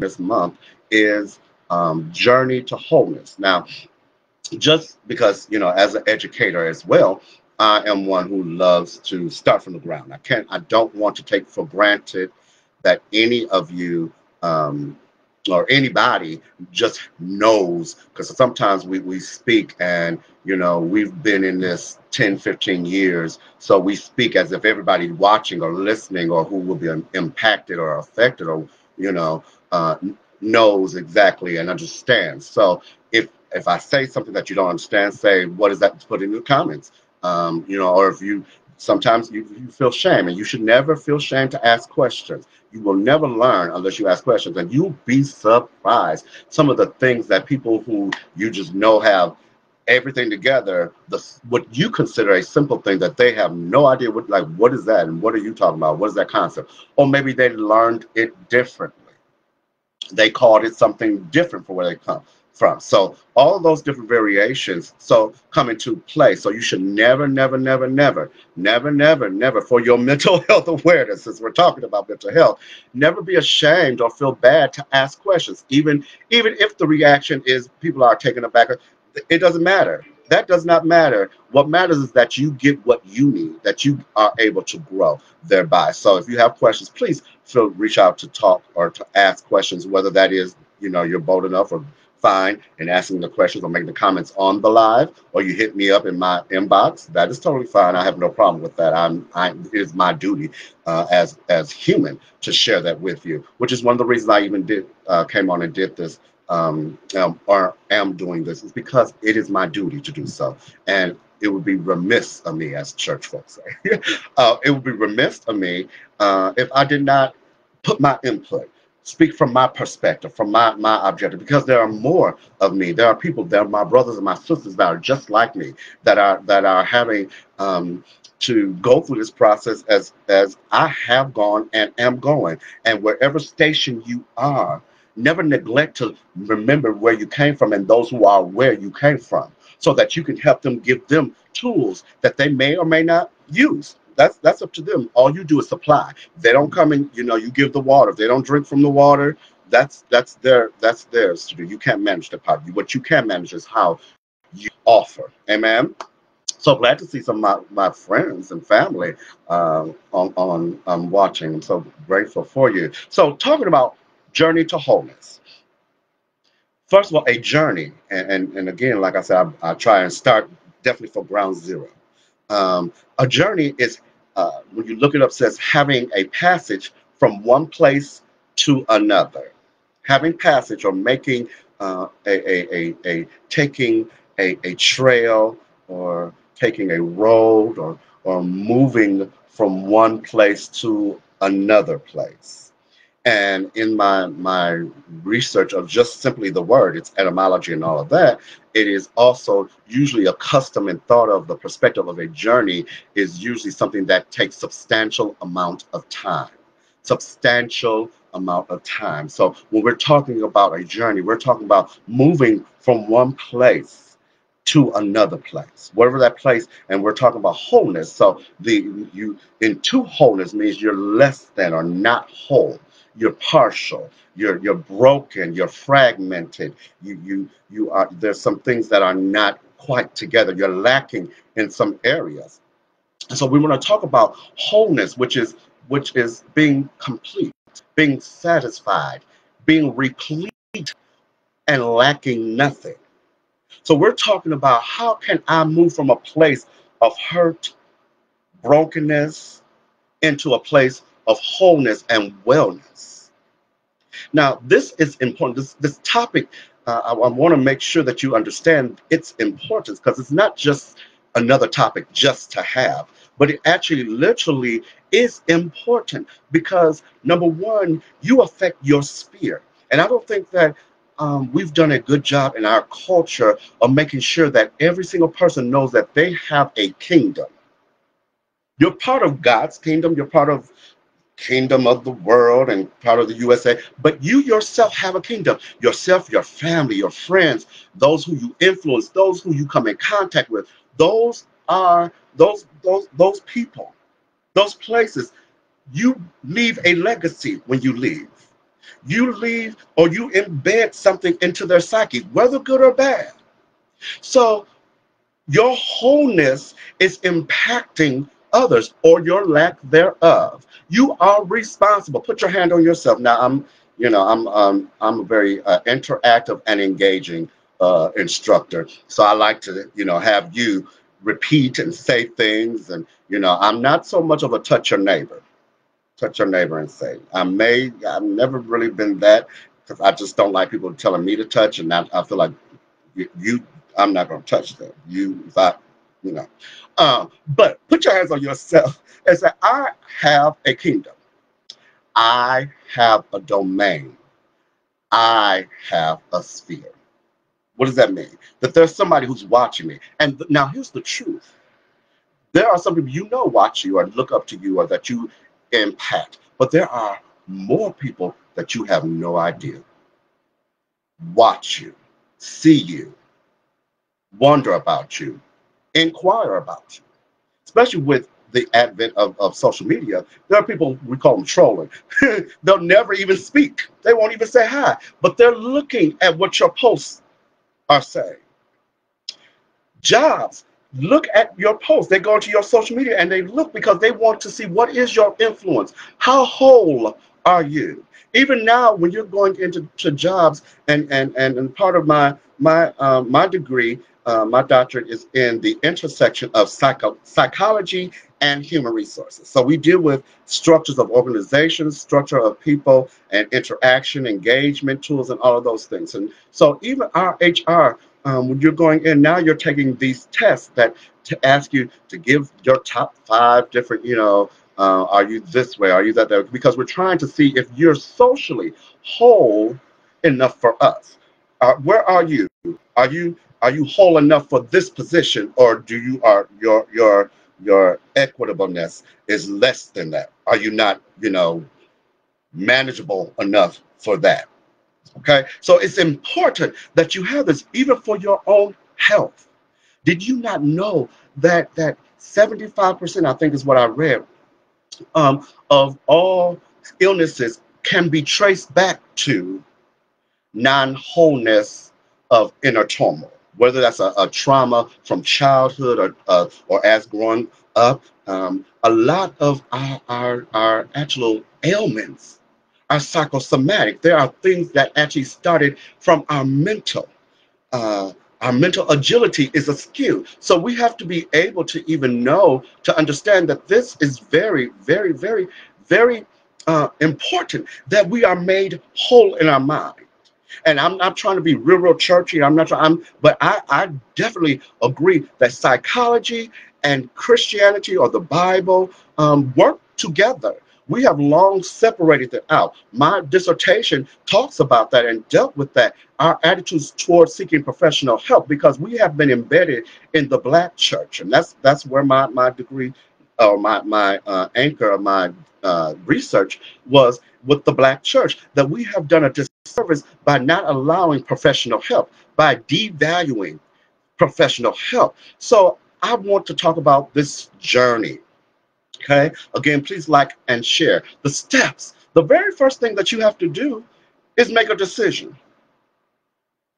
this month is Journey to Wholeness. Now, just because, as an educator as well, I am one who loves to start from the ground. I don't want to take for granted that any of you or anybody just knows, because sometimes we speak and we've been in this 10, 15 years, so we speak as if everybody watching or listening or who will be impacted or affected or you know uh, knows exactly and understands. So if I say something that you don't understand, say what is that, put it in the comments. Or if you sometimes you feel shame, and you should never feel shame to ask questions. You will never learn unless you ask questions, and you'll be surprised some of the things that people who you just know have everything together, what you consider a simple thing that they have no idea what is that and what are you talking about? What is that concept? Or maybe they learned it differently. They called it something different for where they come from. So all of those different variations come into play. So you should never, never, never, never, never, never, never, for your mental health awareness, since we're talking about mental health, never be ashamed or feel bad to ask questions. Even if the reaction is people are taken aback, it doesn't matter. That does not matter. What matters is that you get what you need, that you are able to grow thereby. So if you have questions, please feel reach out to talk or to ask questions, whether that is, you're bold enough or fine in asking the questions or making the comments on the live, or you hit me up in my inbox. That is totally fine. I have no problem with that. It is my duty as human to share that with you, which is one of the reasons I even came on and did this, or am doing this, is because it is my duty to do so. And it would be remiss of me, as church folks say, it would be remiss of me if I did not put my input, speak from my perspective, from my objective, because there are more of me. There are people, there are my brothers and my sisters that are just like me, that are having to go through this process as I have gone and am going. And wherever station you are, never neglect to remember where you came from and those who are where you came from, so that you can help them, give them tools that they may or may not use. That's up to them. All you do is supply. If they don't come and you give the water. If they don't drink from the water, that's theirs to do. You can't manage the part. What you can manage is how you offer. Amen. So glad to see some of my friends and family on watching. I'm so grateful for you. So talking about journey to wholeness. First of all, a journey, and again, like I said, I try and start definitely for ground zero. A journey is, when you look it up, says having a passage from one place to another. Having passage or making taking a trail, or taking a road, or moving from one place to another place. And in my research of just simply the word, its etymology and all of that, it is also usually a custom and thought of the perspective of a journey is usually something that takes substantial amount of time. Substantial amount of time. So when we're talking about a journey, we're talking about moving from one place to another place, whatever that place, and we're talking about wholeness. So you into wholeness means you're less than or not whole. You're partial. You're broken. You're fragmented. You are. There's some things that are not quite together. You're lacking in some areas. And so we want to talk about wholeness, which is being complete, being satisfied, being replete, and lacking nothing. So we're talking about how can I move from a place of hurt, brokenness, into a place of wholeness and wellness. Now, this is important. This topic, I want to make sure that you understand its importance, because it's not just another topic just to have, but it actually literally is important because, number one, you affect your sphere. And I don't think that we've done a good job in our culture of making sure that every single person knows that they have a kingdom. You're part of God's kingdom. You're part of kingdom of the world and part of the USA, but you yourself have a kingdom. Yourself, your family, your friends, those who you influence, those who you come in contact with, those are those people, those places. You leave a legacy when you leave. You leave or you embed something into their psyche, whether good or bad. So your wholeness is impacting others or your lack thereof. You are responsible. Put your hand on yourself. Now, I'm a very interactive and engaging instructor. So I like to, have you repeat and say things. And, I'm not so much of a touch your neighbor. Touch your neighbor and say. I've never really been that because I just don't like people telling me to touch. And I feel like you I'm not going to touch them. If I, you know. But put your hands on yourself and say, I have a kingdom. I have a domain. I have a sphere. What does that mean? That there's somebody who's watching me. And now here's the truth. There are some people watch you or look up to you or that you impact. But there are more people that you have no idea. Watch you, see you, wonder about you, inquire about you, especially with the advent of social media. There are people, we call them trolling. They'll never even speak. They won't even say hi, but they're looking at what your posts are saying. Jobs, look at your posts. They go into your social media and they look because they want to see what is your influence. How whole are you? Even now, when you're going into jobs, and part of my degree, my doctorate is in the intersection of psychology and human resources. So we deal with structures of organizations, structure of people, and interaction, engagement tools, and all of those things. And so even our HR, when you're going in now, you're taking these tests that to ask you to give your top 5 different, are you this way, are you that way? Because we're trying to see if you're socially whole enough for us. Where are you? Are you whole enough for this position, or do you are your equitableness is less than that? Are you not, manageable enough for that? Okay, so it's important that you have this even for your own health. Did you not know that 75%, I think is what I read, of all illnesses can be traced back to non-wholeness of inner turmoil, whether that's a trauma from childhood or as growing up. A lot of our actual ailments are psychosomatic. There are things that actually started from our mental. Our mental agility is askew. So we have to be able to even know, to understand that this is very, very, very, very important that we are made whole in our mind. And I'm not trying to be real churchy. I'm not trying. But I definitely agree that psychology and Christianity or the Bible work together. We have long separated it out. My dissertation talks about that and dealt with that. Our attitudes towards seeking professional help, because we have been embedded in the Black church, and that's where my degree or my anchor of my research was with the Black church. That we have done a disservice by not allowing professional help, by devaluing professional help. So I want to talk about this journey. Okay, again, please like and share the steps. The very first thing that you have to do is make a decision.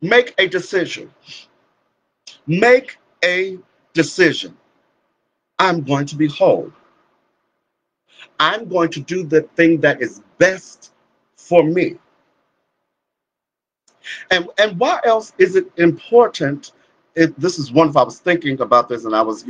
Make a decision. Make a decision. I'm going to be whole. I'm going to do the thing that is best for me. And why else is it important? This is one, if I was thinking about this and I was,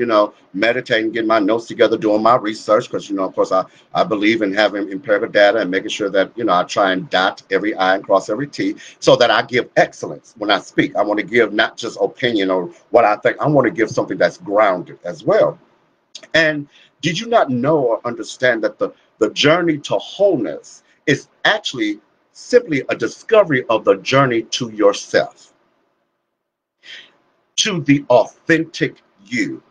meditating, getting my notes together, doing my research, because, of course, I believe in having empirical data and making sure that, I try and dot every I and cross every T so that I give excellence when I speak. I want to give not just opinion or what I think. I want to give something that's grounded as well. And did you not know or understand that the journey to wholeness is actually simply a discovery of the journey to yourself, to the authentic you,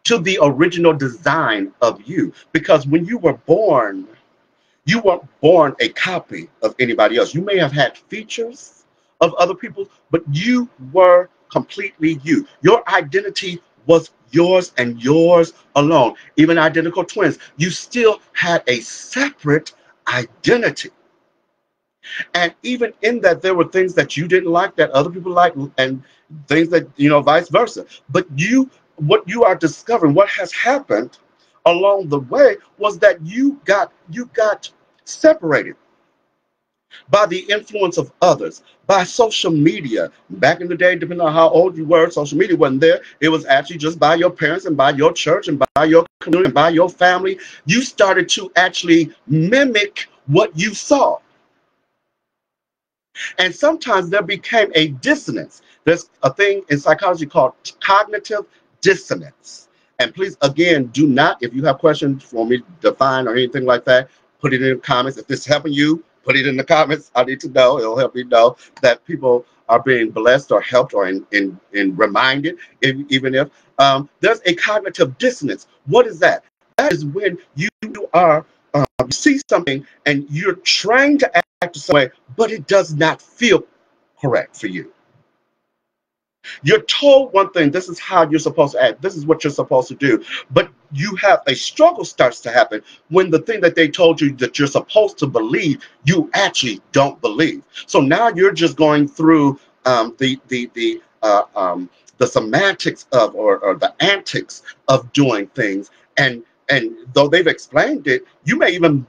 to the original design of you? Because when you were born, you weren't born a copy of anybody else. You may have had features of other people, but you were completely you. Your identity was yours and yours alone. Even identical twins, you still had a separate identity. And even in that, there were things that you didn't like that other people liked, and things that, vice versa. But what you are discovering, what has happened along the way, was that you got separated by the influence of others, by social media. Back in the day, depending on how old you were, social media wasn't there. It was actually just by your parents and by your church and by your community and by your family. You started to actually mimic what you saw. And sometimes there became a dissonance. There's a thing in psychology called cognitive dissonance. And please, again, do not, if you have questions for me to define or anything like that, put it in the comments. If it's helping you, put it in the comments. I need to know. It'll help me know that people are being blessed or helped or in reminded, even if there's a cognitive dissonance. What is that? That is when you are you see something and you're trying to act a certain way, but it does not feel correct for you. You're told one thing, this is how you're supposed to act, this is what you're supposed to do, but you have a struggle starts to happen when the thing that they told you that you're supposed to believe, you actually don't believe. So now you're just going through the semantics of or the antics of doing things, and though they've explained it, you may even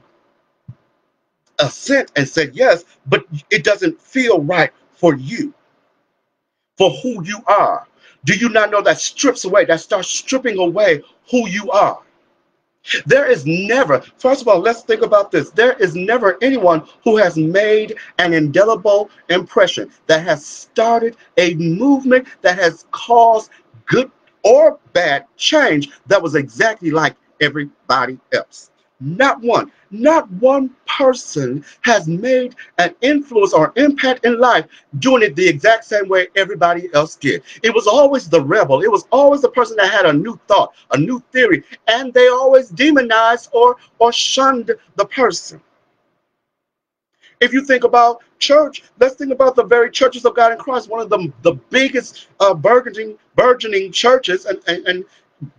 assent and said yes, but it doesn't feel right for you, for who you are. Do you not know that starts stripping away who you are? There is never, first of all, let's think about this. There is never anyone who has made an indelible impression, that has started a movement, that has caused good or bad change that was exactly like everybody else. Not one. Not one person has made an influence or impact in life doing it the exact same way everybody else did. It was always the rebel. It was always the person that had a new thought, a new theory, and they always demonized or shunned the person. If you think about church, let's think about the very churches of God in Christ, one of the biggest burgeoning churches, and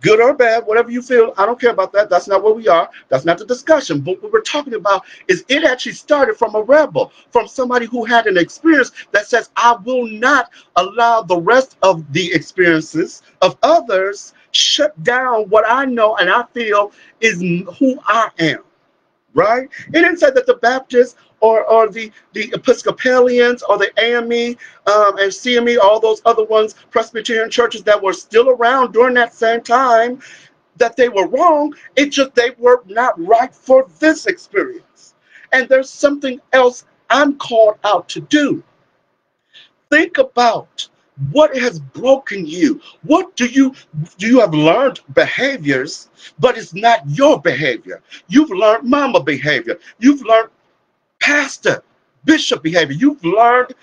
good or bad, whatever you feel, I don't care about that. That's not where we are. That's not the discussion. But what we're talking about is it actually started from a rebel, from somebody who had an experience that says, I will not allow the rest of the experiences of others shut down what I know and I feel is who I am. Right? It didn't say that the Baptists or the Episcopalians or the AME and CME, all those other ones, Presbyterian churches that were still around during that same time, that they were wrong. It's just they were not right for this experience. And there's something else I'm called out to do. Think about what has broken you. What do you have learned behaviors, but it's not your behavior. You've learned mama behavior. You've learned pastor, bishop behavior. You've learned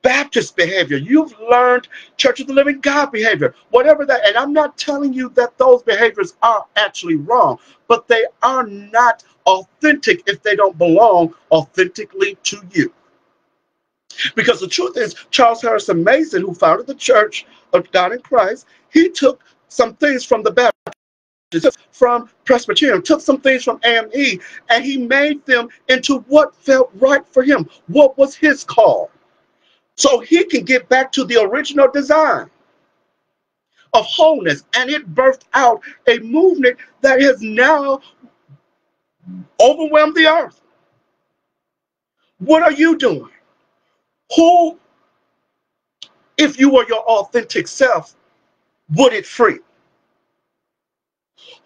Baptist behavior. You've learned Church of the Living God behavior. Whatever that, and I'm not telling you that those behaviors are actually wrong, but they are not authentic if they don't belong authentically to you. Because the truth is, Charles Harrison Mason, who founded the Church of God in Christ, he took some things from the Baptist, from Presbyterian, took some things from AME, and he made them into what felt right for him. What was his call? So he can get back to the original design of wholeness, and it birthed out a movement that has now overwhelmed the earth. What are you doing? Who, if you were your authentic self, would it free?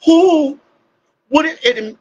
Who would it